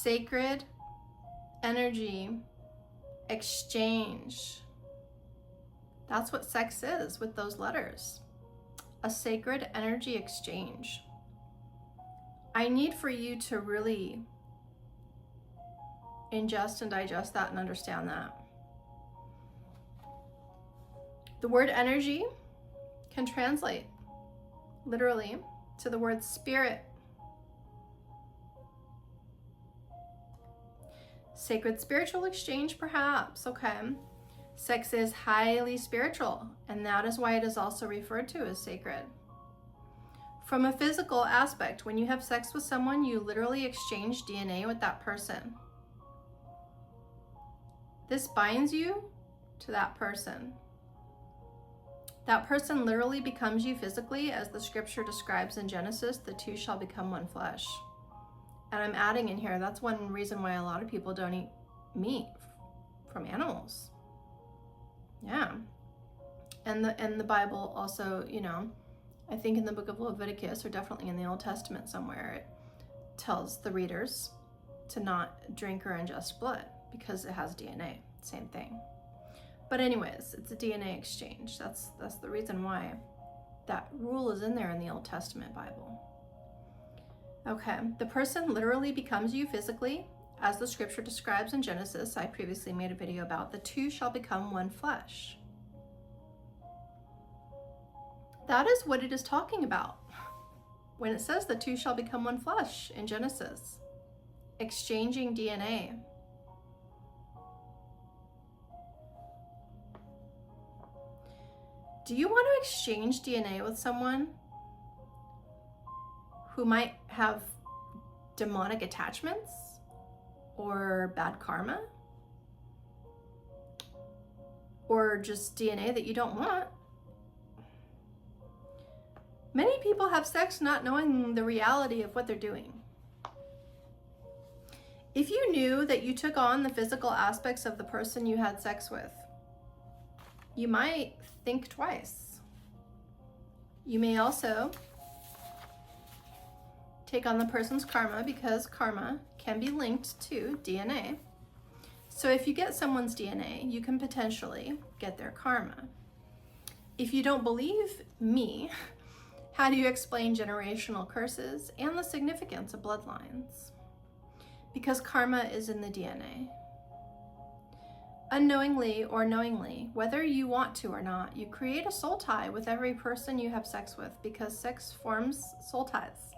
sacred energy exchange. That's what sex is with those letters. A sacred energy exchange. I need for you to really ingest and digest that and understand that. The word energy can translate literally to the word spirit. Sacred spiritual exchange, perhaps, okay. Sex is highly spiritual, and that is why it is also referred to as sacred. From a physical aspect, when you have sex with someone, you literally exchange DNA with that person. This binds you to that person. That person literally becomes you physically, as the scripture describes in Genesis, the two shall become one flesh. And I'm adding in here, that's one reason why a lot of people don't eat meat from animals. Yeah. And the Bible also, you know, I think in the book of Leviticus, or definitely in the Old Testament somewhere, it tells the readers to not drink or ingest blood because it has DNA. Same thing. But anyways, it's a DNA exchange. That's the reason why that rule is in there in the Old Testament Bible. Okay, the person literally becomes you physically, as the scripture describes in Genesis. I previously made a video about the two shall become one flesh. That is what it is talking about when it says the two shall become one flesh in Genesis. Exchanging DNA. Do you want to exchange DNA with someone who might have demonic attachments or bad karma? Or just DNA that you don't want? Many people have sex not knowing the reality of what they're doing. If you knew that you took on the physical aspects of the person you had sex with, you might think twice. You may also take on the person's karma, because karma can be linked to DNA. So if you get someone's DNA, you can potentially get their karma. If you don't believe me, how do you explain generational curses and the significance of bloodlines? Because karma is in the DNA. Unknowingly or knowingly, whether you want to or not, you create a soul tie with every person you have sex with, because sex forms soul ties.